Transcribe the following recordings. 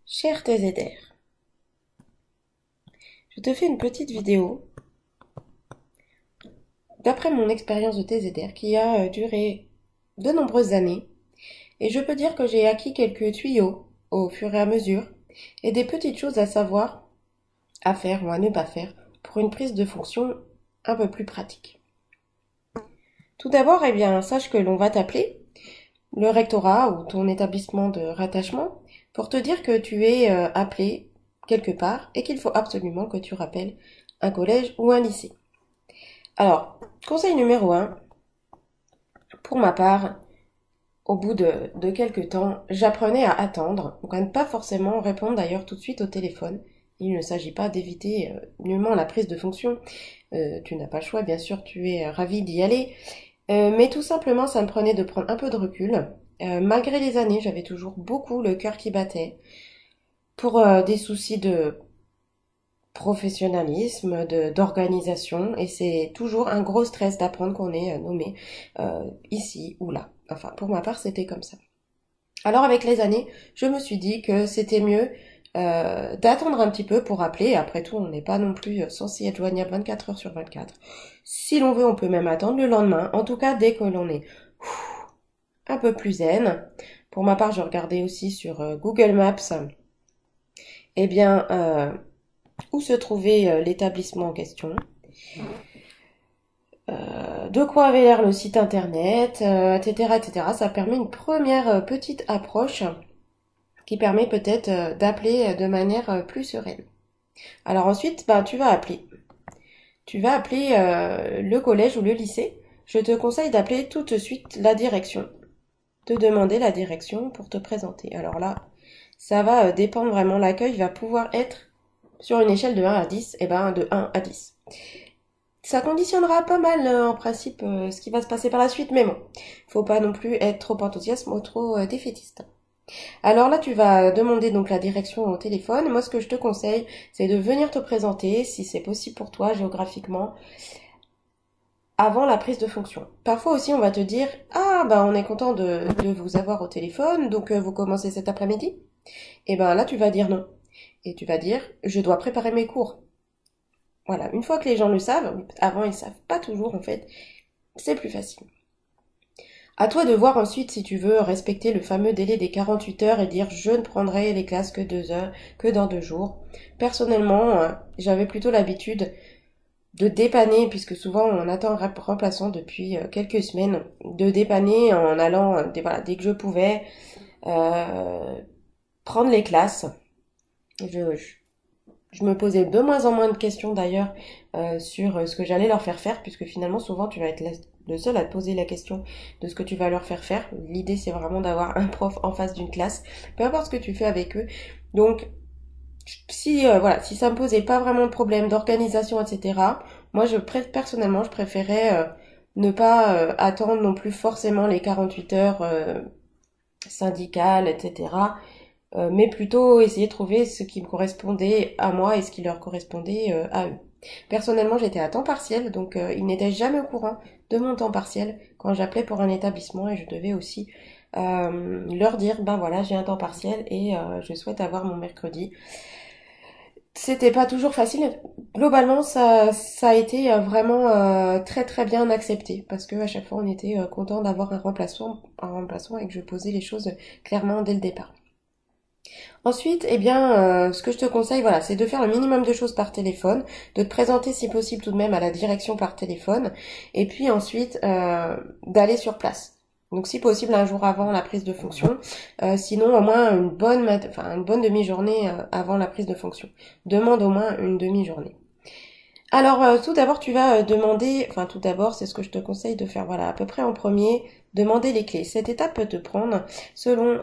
Cher TZR, je te fais une petite vidéo d'après mon expérience de TZR qui a duré de nombreuses années et je peux dire que j'ai acquis quelques tuyaux au fur et à mesure et des petites choses à savoir, à faire ou à ne pas faire pour une prise de fonction un peu plus pratique. Tout d'abord, eh bien, sache que l'on va t'appeler le rectorat ou ton établissement de rattachement pour te dire que tu es appelé quelque part et qu'il faut absolument que tu rappelles un collège ou un lycée. Alors, conseil numéro un, pour ma part, au bout de quelques temps, j'apprenais à attendre, donc à ne pas forcément répondre d'ailleurs tout de suite au téléphone. Il ne s'agit pas d'éviter nullement la prise de fonction. Tu n'as pas le choix, bien sûr, tu es ravi d'y aller. Mais tout simplement, ça me prenait de prendre un peu de recul. Malgré les années, j'avais toujours beaucoup le cœur qui battait pour des soucis de professionnalisme, d'organisation, et c'est toujours un gros stress d'apprendre qu'on est nommé ici ou là. Enfin, pour ma part, c'était comme ça. Alors avec les années, je me suis dit que c'était mieux d'attendre un petit peu pour appeler. Après tout, on n'est pas non plus censé être joignable 24 heures sur 24. Si l'on veut, on peut même attendre le lendemain. En tout cas, dès que l'on est un peu plus zen. Pour ma part, je regardais aussi sur Google Maps, eh bien, où se trouvait l'établissement en question, de quoi avait l'air le site internet, etc., etc. Ça permet une première petite approche qui permet peut-être d'appeler de manière plus sereine. Alors ensuite, ben, tu vas appeler. Tu vas appeler le collège ou le lycée. Je te conseille d'appeler tout de suite la direction. De demander la direction pour te présenter. Alors là, ça va dépendre vraiment. L'accueil va pouvoir être sur une échelle de 1 à 10, et ben de 1 à 10. Ça conditionnera pas mal en principe ce qui va se passer par la suite, mais bon, faut pas non plus être trop enthousiaste ou trop défaitiste. Alors là, tu vas demander donc la direction au téléphone. Moi, ce que je te conseille, c'est de venir te présenter, si c'est possible pour toi géographiquement, avant la prise de fonction. Parfois aussi, on va te dire, ah, ben, on est content de vous avoir au téléphone, donc vous commencez cet après-midi. Et ben là, tu vas dire non. Et tu vas dire, je dois préparer mes cours. Voilà, une fois que les gens le savent, avant ils savent pas toujours en fait, c'est plus facile. À toi de voir ensuite si tu veux respecter le fameux délai des 48 heures et dire je ne prendrai les classes que 2 heures, que dans 2 jours. Personnellement, j'avais plutôt l'habitude de dépanner, puisque souvent on attend un remplaçant depuis quelques semaines, de dépanner en allant, voilà, dès que je pouvais, prendre les classes. Je me posais de moins en moins de questions d'ailleurs sur ce que j'allais leur faire faire, puisque finalement souvent tu vas être le seul à te poser la question de ce que tu vas leur faire faire. L'idée c'est vraiment d'avoir un prof en face d'une classe, peu importe ce que tu fais avec eux. Donc si voilà, si ça me posait pas vraiment de problème d'organisation, etc. Moi personnellement je préférais ne pas attendre non plus forcément les 48 heures syndicales, etc. Mais plutôt essayer de trouver ce qui me correspondait à moi et ce qui leur correspondait à eux. Personnellement, j'étais à temps partiel, donc ils n'étaient jamais au courant de mon temps partiel quand j'appelais pour un établissement et je devais aussi leur dire, ben voilà, j'ai un temps partiel et je souhaite avoir mon mercredi. C'était pas toujours facile. Globalement, ça a été vraiment très très bien accepté parce que à chaque fois on était content d'avoir un remplaçant et que je posais les choses clairement dès le départ. Ensuite, eh bien, ce que je te conseille, voilà, c'est de faire le minimum de choses par téléphone, de te présenter si possible tout de même à la direction par téléphone, et puis ensuite d'aller sur place. Donc si possible un jour avant la prise de fonction, sinon au moins une bonne demi-journée avant la prise de fonction. Demande au moins une demi-journée. Alors tout d'abord tu vas demander, enfin tout d'abord c'est ce que je te conseille de faire, voilà, à peu près en premier, demander les clés. Cette étape peut te prendre, selon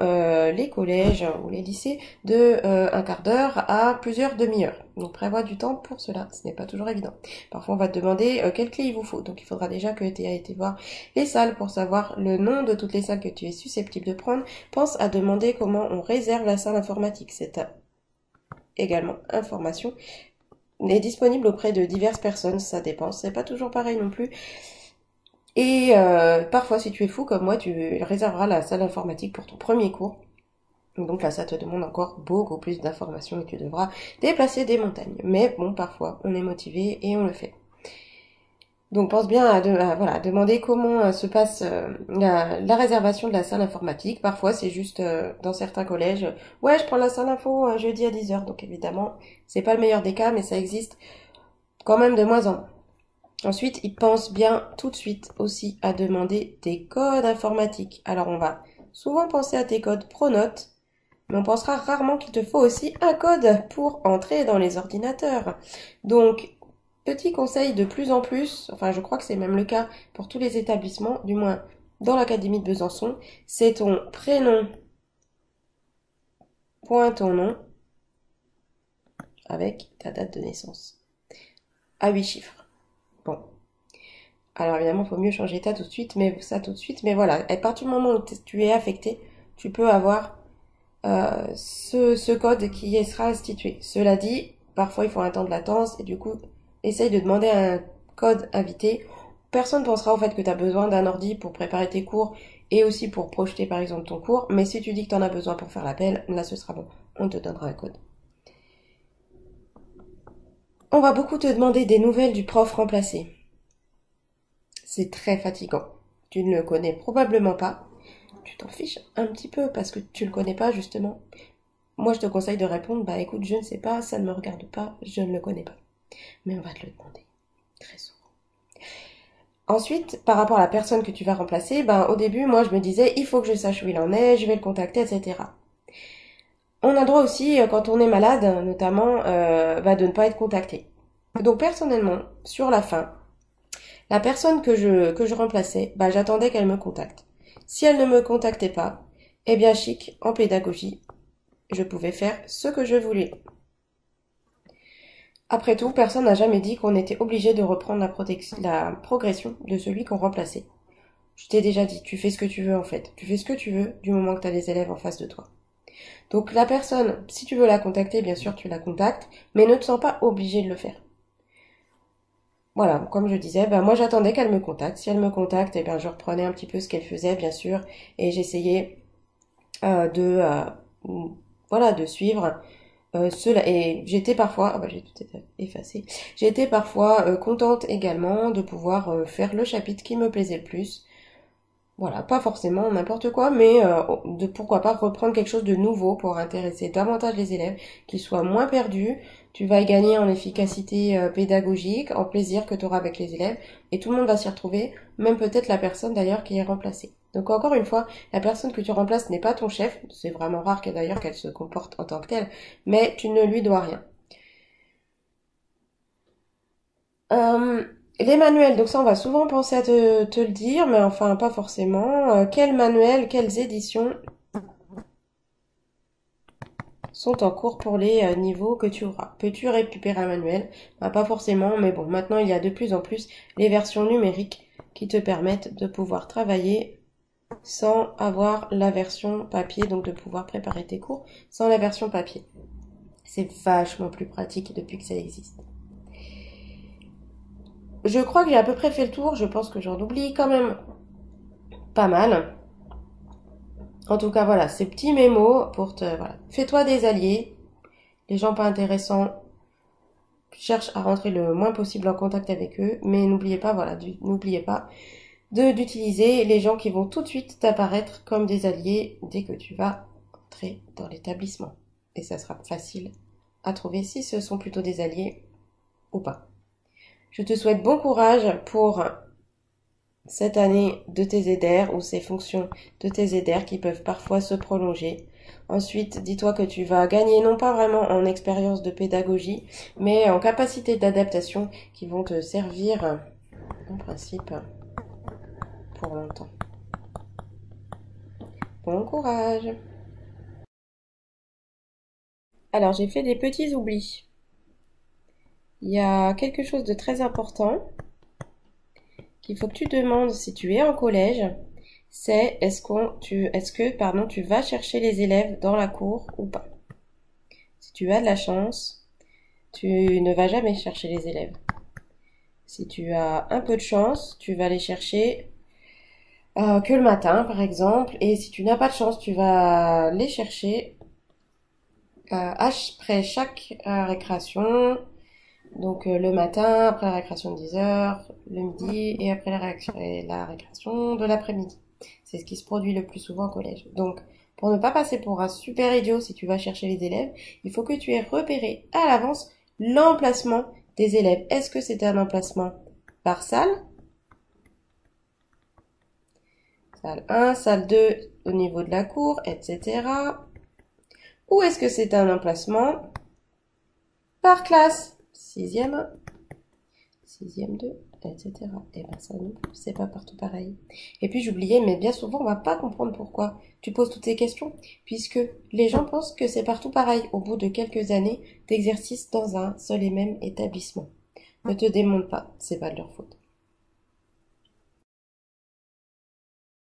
les collèges ou les lycées, de un quart d'heure à plusieurs demi-heures. Donc prévois du temps pour cela, ce n'est pas toujours évident. Parfois on va te demander quelles clés il vous faut, donc il faudra déjà que tu aies été voir les salles pour savoir le nom de toutes les salles que tu es susceptible de prendre. Pense à demander comment on réserve la salle informatique, c'est également information est disponible auprès de diverses personnes, ça dépend, c'est pas toujours pareil non plus. Et parfois, si tu es fou comme moi, tu réserveras la salle informatique pour ton premier cours. Donc là, ça te demande encore beaucoup plus d'informations et tu devras déplacer des montagnes. Mais bon, parfois, on est motivé et on le fait. Donc pense bien à demander comment se passe la réservation de la salle informatique. Parfois c'est juste dans certains collèges, ouais je prends la salle info jeudi à 10h. Donc évidemment c'est pas le meilleur des cas mais ça existe quand même de moins en moins. Ensuite ils pensent bien tout de suite aussi à demander des codes informatiques. Alors on va souvent penser à tes codes Pronote, mais on pensera rarement qu'il te faut aussi un code pour entrer dans les ordinateurs. Donc petit conseil de plus en plus, enfin je crois que c'est même le cas pour tous les établissements, du moins dans l'Académie de Besançon, c'est ton prénom, point ton nom, avec ta date de naissance. À 8 chiffres. Bon. Alors évidemment, il faut mieux changer ça tout de suite, mais voilà. À partir du moment où tu es affecté, tu peux avoir ce code qui sera institué. Cela dit, parfois il faut un temps de latence et du coup, essaye de demander un code invité. Personne ne pensera au fait que tu as besoin d'un ordi pour préparer tes cours et aussi pour projeter par exemple ton cours. Mais si tu dis que tu en as besoin pour faire l'appel, là ce sera bon. On te donnera un code. On va beaucoup te demander des nouvelles du prof remplacé. C'est très fatigant. Tu ne le connais probablement pas. Tu t'en fiches un petit peu parce que tu le connais pas justement. Moi je te conseille de répondre, bah écoute, je ne sais pas, ça ne me regarde pas, je ne le connais pas. Mais on va te le demander, très souvent. Ensuite, par rapport à la personne que tu vas remplacer, au début, moi, je me disais, il faut que je sache où il en est, je vais le contacter, etc. On a droit aussi, quand on est malade, notamment, de ne pas être contacté. Donc, personnellement, sur la fin, la personne que je remplaçais, j'attendais qu'elle me contacte. Si elle ne me contactait pas, eh bien, chic, en pédagogie, je pouvais faire ce que je voulais. Après tout, personne n'a jamais dit qu'on était obligé de reprendre la progression de celui qu'on remplaçait. Je t'ai déjà dit, tu fais ce que tu veux en fait. Tu fais ce que tu veux du moment que tu as des élèves en face de toi. Donc la personne, si tu veux la contacter, bien sûr tu la contactes, mais ne te sens pas obligé de le faire. Voilà, comme je disais, moi j'attendais qu'elle me contacte. Si elle me contacte, je reprenais un petit peu ce qu'elle faisait, bien sûr, et j'essayais de suivre cela. Et j'étais parfois, j'ai tout effacé, j'étais parfois contente également de pouvoir faire le chapitre qui me plaisait le plus. Voilà, pas forcément n'importe quoi, mais de pourquoi pas reprendre quelque chose de nouveau pour intéresser davantage les élèves, qu'ils soient moins perdus. Tu vas y gagner en efficacité pédagogique, en plaisir que tu auras avec les élèves, et tout le monde va s'y retrouver, même peut-être la personne d'ailleurs qui est remplacée. Donc encore une fois, la personne que tu remplaces n'est pas ton chef, c'est vraiment rare d'ailleurs qu'elle se comporte en tant que telle, mais tu ne lui dois rien. Les manuels, donc ça on va souvent penser à te le dire, mais enfin pas forcément. Quels manuels, quelles éditions sont en cours pour les niveaux que tu auras? Peux-tu récupérer un manuel? Pas forcément, mais bon, maintenant il y a de plus en plus les versions numériques qui te permettent de pouvoir travailler sans avoir la version papier, donc de pouvoir préparer tes cours sans la version papier. C'est vachement plus pratique depuis que ça existe. Je crois que j'ai à peu près fait le tour, je pense que j'en oublie quand même pas mal. En tout cas, voilà, ces petits mémos pour te... Voilà. Fais-toi des alliés, les gens pas intéressants, cherche à rentrer le moins possible en contact avec eux, mais n'oubliez pas, n'oubliez pas d'utiliser les gens qui vont tout de suite t'apparaître comme des alliés dès que tu vas entrer dans l'établissement. Et ça sera facile à trouver si ce sont plutôt des alliés ou pas. Je te souhaite bon courage pour cette année de tes EDER ou ces fonctions de tes EDER qui peuvent parfois se prolonger. Ensuite, dis-toi que tu vas gagner non pas vraiment en expérience de pédagogie, mais en capacité d'adaptation qui vont te servir en principe pour longtemps. Bon courage! Alors, j'ai fait des petits oublis. Il y a quelque chose de très important qu'il faut que tu demandes si tu es en collège, c'est est-ce que tu vas chercher les élèves dans la cour ou pas. Si tu as de la chance, tu ne vas jamais chercher les élèves. Si tu as un peu de chance, tu vas les chercher que le matin, par exemple. Et si tu n'as pas de chance, tu vas les chercher après chaque récréation. Donc le matin, après la récréation de 10 heures, le midi et après la récréation de l'après-midi. C'est ce qui se produit le plus souvent au collège. Donc pour ne pas passer pour un super idiot si tu vas chercher les élèves, il faut que tu aies repéré à l'avance l'emplacement des élèves. Est-ce que c'est un emplacement par salle? Salle 1, salle 2 au niveau de la cour, etc. Ou est-ce que c'est un emplacement par classe? Sixième 1, sixième 2, etc. Et ben ça non plus, c'est pas partout pareil. Et puis j'oubliais, mais bien souvent on va pas comprendre pourquoi tu poses toutes ces questions, puisque les gens pensent que c'est partout pareil au bout de quelques années d'exercice dans un seul et même établissement. Ne te démonte pas, c'est pas de leur faute.